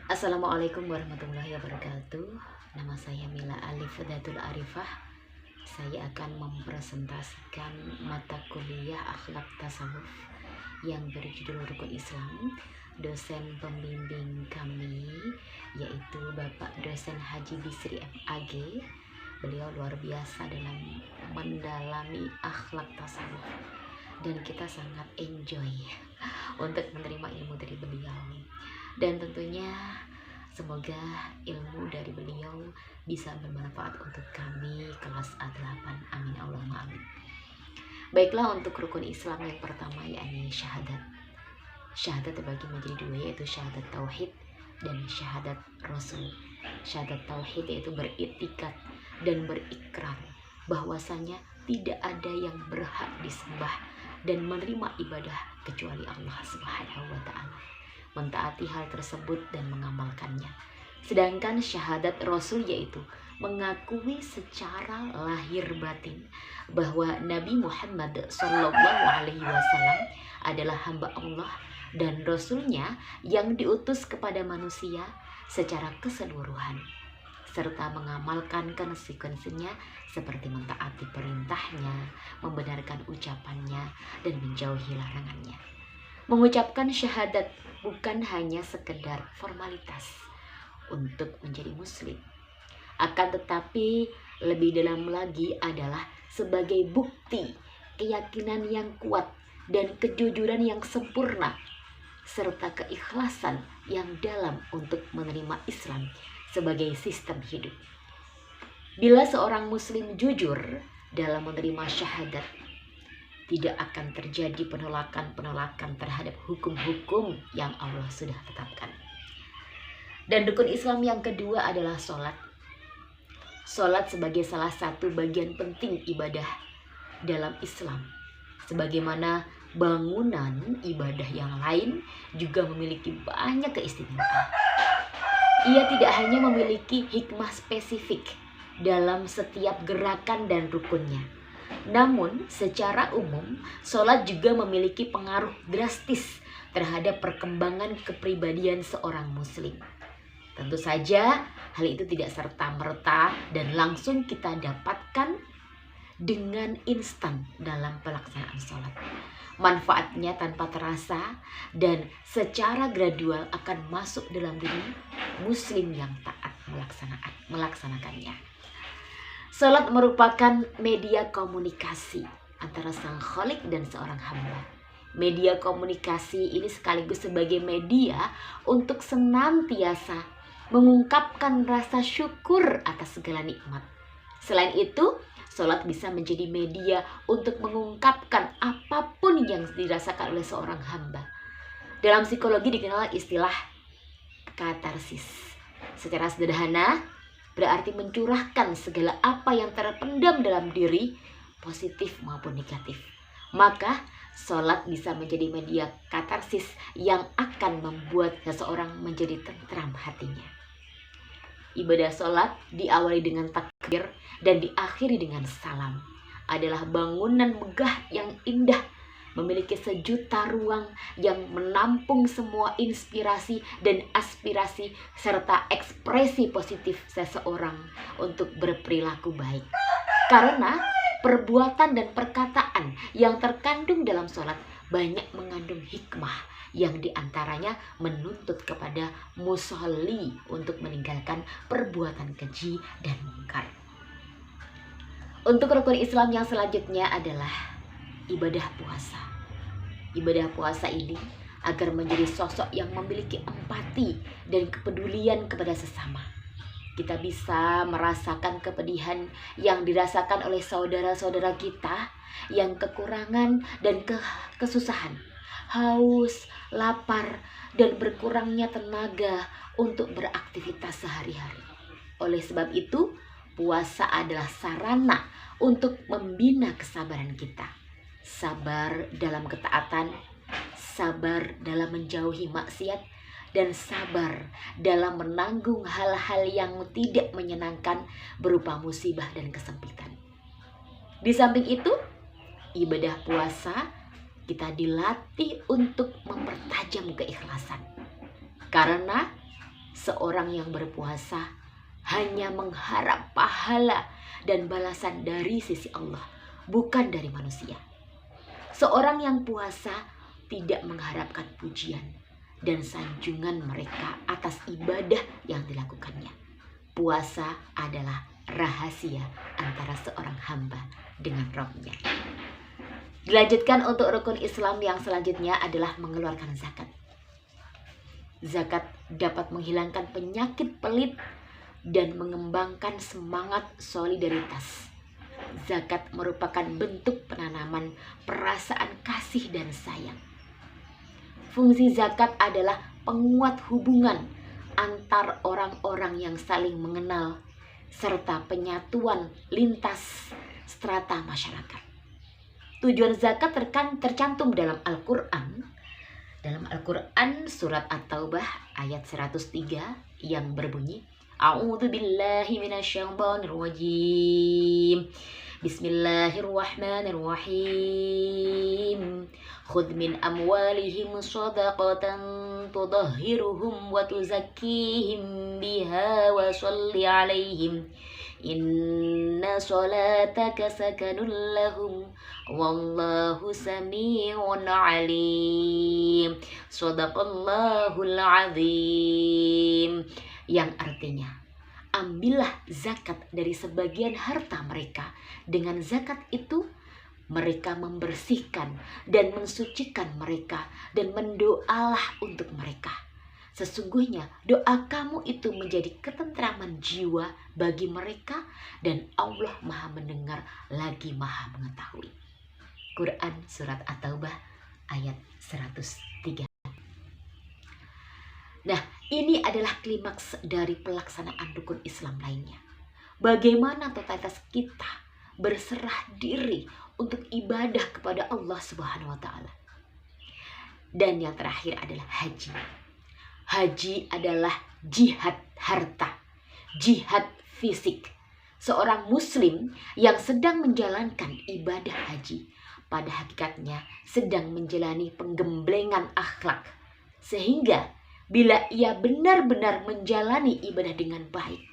Assalamualaikum warahmatullahi wabarakatuh. Nama saya Mila Alif Datul Arifah. Saya akan mempresentasikan mata kuliah akhlak tasawuf yang berjudul Rukun Islam. Dosen pembimbing kami yaitu Bapak Dosen Haji Bisri MAG. Beliau luar biasa dalam mendalami akhlak tasawuf dan kita sangat enjoy untuk menerima ilmu dari beliau. Dan tentunya semoga ilmu dari beliau bisa bermanfaat untuk kami kelas A8. Amin Allahumma amin. Baiklah, untuk rukun Islam yang pertama yakni syahadat. Syahadat terbagi menjadi dua, yaitu syahadat tauhid dan syahadat rasul. Syahadat tauhid yaitu beriktikad dan berikrar bahwasanya tidak ada yang berhak disembah dan menerima ibadah kecuali Allah Subhanahu wa taala, mentaati hal tersebut dan mengamalkannya. Sedangkan syahadat rasul yaitu mengakui secara lahir batin bahwa Nabi Muhammad SAW adalah hamba Allah dan rasulnya yang diutus kepada manusia secara keseluruhan, serta mengamalkan konsekuensinya seperti mentaati perintahnya, membenarkan ucapannya, dan menjauhi larangannya. Mengucapkan syahadat bukan hanya sekedar formalitas untuk menjadi muslim, akan tetapi lebih dalam lagi adalah sebagai bukti keyakinan yang kuat dan kejujuran yang sempurna serta keikhlasan yang dalam untuk menerima Islam sebagai sistem hidup. Bila seorang muslim jujur dalam menerima syahadat, tidak akan terjadi penolakan-penolakan terhadap hukum-hukum yang Allah sudah tetapkan. Dan rukun Islam yang kedua adalah sholat. Sholat sebagai salah satu bagian penting ibadah dalam Islam. Sebagaimana bangunan ibadah yang lain juga memiliki banyak keistimewaan. Ia tidak hanya memiliki hikmah spesifik dalam setiap gerakan dan rukunnya, namun secara umum sholat juga memiliki pengaruh drastis terhadap perkembangan kepribadian seorang muslim. Tentu saja hal itu tidak serta-merta dan langsung kita dapatkan dengan instan dalam pelaksanaan sholat. Manfaatnya tanpa terasa dan secara gradual akan masuk dalam diri muslim yang taat melaksanakannya. Sholat merupakan media komunikasi antara sang Khalik dan seorang hamba. Media komunikasi ini sekaligus sebagai media untuk senantiasa mengungkapkan rasa syukur atas segala nikmat. Selain itu, sholat bisa menjadi media untuk mengungkapkan apapun yang dirasakan oleh seorang hamba. Dalam psikologi dikenal istilah katarsis. Secara sederhana, berarti mencurahkan segala apa yang terpendam dalam diri, positif maupun negatif. Maka, sholat bisa menjadi media katarsis yang akan membuat seseorang menjadi tentram hatinya. Ibadah sholat diawali dengan takbir dan diakhiri dengan salam. Adalah bangunan megah yang indah, memiliki sejuta ruang yang menampung semua inspirasi dan aspirasi serta ekspresi positif seseorang untuk berperilaku baik. Karena perbuatan dan perkataan yang terkandung dalam sholat banyak mengandung hikmah yang diantaranya menuntut kepada musolli untuk meninggalkan perbuatan keji dan mungkar. Untuk rukun Islam yang selanjutnya adalah ibadah puasa. Ibadah puasa ini agar menjadi sosok yang memiliki empati dan kepedulian kepada sesama. Kita bisa merasakan kepedihan yang dirasakan oleh saudara-saudara kita yang kekurangan dan kesusahan, haus, lapar, dan berkurangnya tenaga untuk beraktivitas sehari-hari. Oleh sebab itu, puasa adalah sarana untuk membina kesabaran kita. Sabar dalam ketaatan, sabar dalam menjauhi maksiat, dan sabar dalam menanggung hal-hal yang tidak menyenangkan berupa musibah dan kesempitan. Di samping itu, ibadah puasa kita dilatih untuk mempertajam keikhlasan. Karena Seorang yang berpuasa hanya mengharap pahala dan balasan dari sisi Allah, bukan dari manusia. Seorang yang puasa tidak mengharapkan pujian dan sanjungan mereka atas ibadah yang dilakukannya. Puasa adalah rahasia antara seorang hamba dengan Rabb-nya. Dilanjutkan untuk rukun Islam yang selanjutnya adalah mengeluarkan zakat. Zakat dapat menghilangkan penyakit pelit dan mengembangkan semangat solidaritas. Zakat merupakan bentuk penanaman perasaan kasih dan sayang. Fungsi zakat adalah penguat hubungan antar orang-orang yang saling mengenal serta penyatuan lintas strata masyarakat. Tujuan zakat tercantum dalam Al-Quran. Dalam Al-Quran surat At-Taubah ayat 103 yang berbunyi, A'udzu billahi minasyaitonir rajim. Bismillahirrahmanirrahim. Khudh min amwalihim shadaqatan tudahhiruhum wa tuzakkihim biha wa shalli 'alaihim. Inna salataka sakanun lahum wallahu sami'un 'alim. Shadaqallahul 'azim. Yang artinya, ambillah zakat dari sebagian harta mereka. Dengan zakat itu mereka membersihkan dan mensucikan mereka dan mendoalah untuk mereka. Sesungguhnya doa kamu itu menjadi ketentraman jiwa bagi mereka dan Allah Maha mendengar lagi Maha mengetahui. Quran surat At-Taubah ayat 103. Nah, ini adalah klimaks dari pelaksanaan rukun Islam lainnya. Bagaimana totalitas kita berserah diri untuk ibadah kepada Allah Subhanahu wa Ta'ala. Dan yang terakhir adalah haji. Haji adalah jihad harta, jihad fisik. Seorang muslim yang sedang menjalankan ibadah haji pada hakikatnya sedang menjalani penggemblengan akhlak, sehingga bila ia benar-benar menjalani ibadah dengan baik,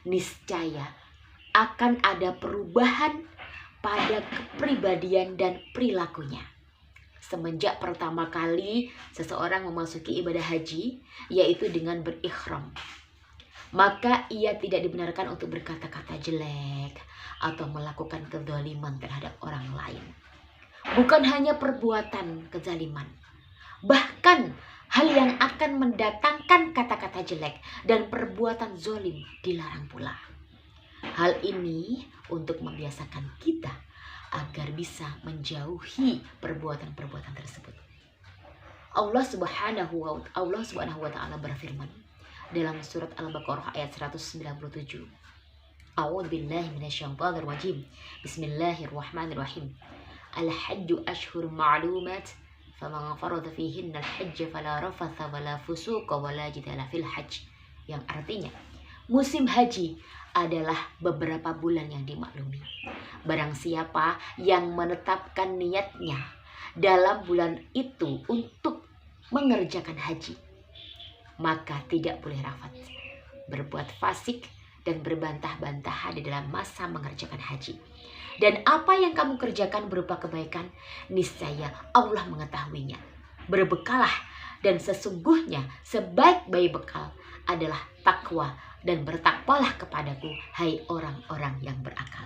niscaya akan ada perubahan pada kepribadian dan perilakunya. Semenjak pertama kali seseorang memasuki ibadah haji, yaitu dengan berikhram, maka ia tidak dibenarkan untuk berkata-kata jelek atau melakukan kezaliman terhadap orang lain. Bukan hanya perbuatan kezaliman, bahkan hal yang akan mendatangkan kata-kata jelek dan perbuatan zolim dilarang pula. Hal ini untuk membiasakan kita agar bisa menjauhi perbuatan-perbuatan tersebut. Allah Subhanahu wa Ta'ala berfirman dalam surat Al-Baqarah ayat 197. A'udzu billahi minasyaitonir rajim. Bismillahirrahmanirrahim. Al-hajju ashhurun ma'lumat. Faman farada fihinna al-hajj fala rafatha wala fusuqa wala jidala fil hajj. Yang artinya, musim haji adalah beberapa bulan yang dimaklumi. Barang siapa yang menetapkan niatnya dalam bulan itu untuk mengerjakan haji, maka tidak boleh rafat, berbuat fasik, dan berbantah-bantahan di dalam masa mengerjakan haji. Dan apa yang kamu kerjakan berupa kebaikan, niscaya Allah mengetahuinya. Berbekalah, dan sesungguhnya sebaik-baik bekal adalah takwa, dan bertakwalah kepadaku, hai orang-orang yang berakal.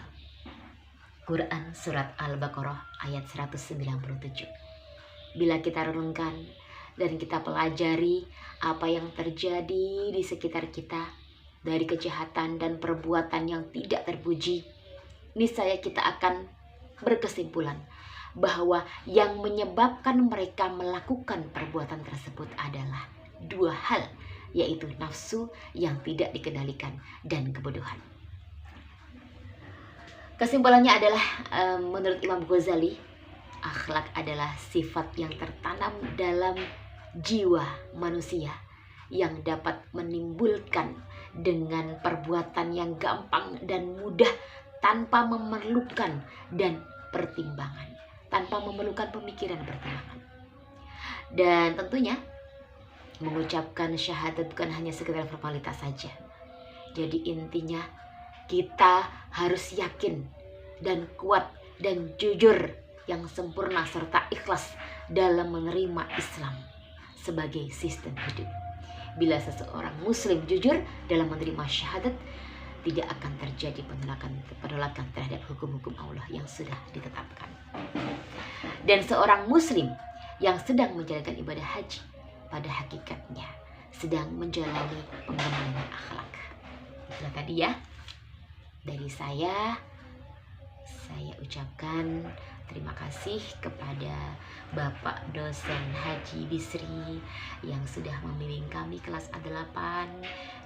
Quran surat Al-Baqarah ayat 197. Bila kita renungkan dan kita pelajari apa yang terjadi di sekitar kita dari kejahatan dan perbuatan yang tidak terpuji, niscaya kita akan berkesimpulan bahwa yang menyebabkan mereka melakukan perbuatan tersebut adalah dua hal, yaitu nafsu yang tidak dikendalikan dan kebodohan. Kesimpulannya adalah menurut Imam Ghazali, akhlak adalah sifat yang tertanam dalam jiwa manusia yang dapat menimbulkan dengan perbuatan yang gampang dan mudah tanpa memerlukan dan pertimbangan, tanpa memerlukan pemikiran dan pertimbangan. Dan tentunya mengucapkan syahadat bukan hanya sekedar formalitas saja. Jadi intinya kita harus yakin dan kuat dan jujur yang sempurna serta ikhlas dalam menerima Islam sebagai sistem hidup. Bila seseorang muslim jujur dalam menerima syahadat, tidak akan terjadi penolakan terhadap hukum-hukum Allah yang sudah ditetapkan. Dan seorang muslim yang sedang menjalankan ibadah haji pada hakikatnya sedang menjalani pengembangan akhlak. Itulah tadi ya dari saya ucapkan terima kasih kepada Bapak dosen Haji Bisri yang sudah membimbing kami kelas A8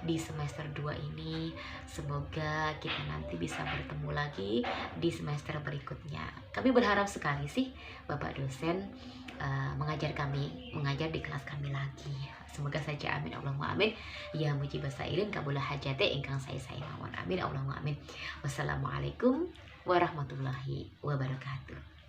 di semester 2 ini. Semoga kita nanti bisa bertemu lagi di semester berikutnya. Kami berharap sekali sih Bapak dosen mengajar di kelas kami lagi. Semoga saja amin Allahumma amin. Ya mujibah sa'irin kabulah hajate ingkang saya mawon amin Allahumma amin. Wassalamualaikum warahmatullahi wabarakatuh.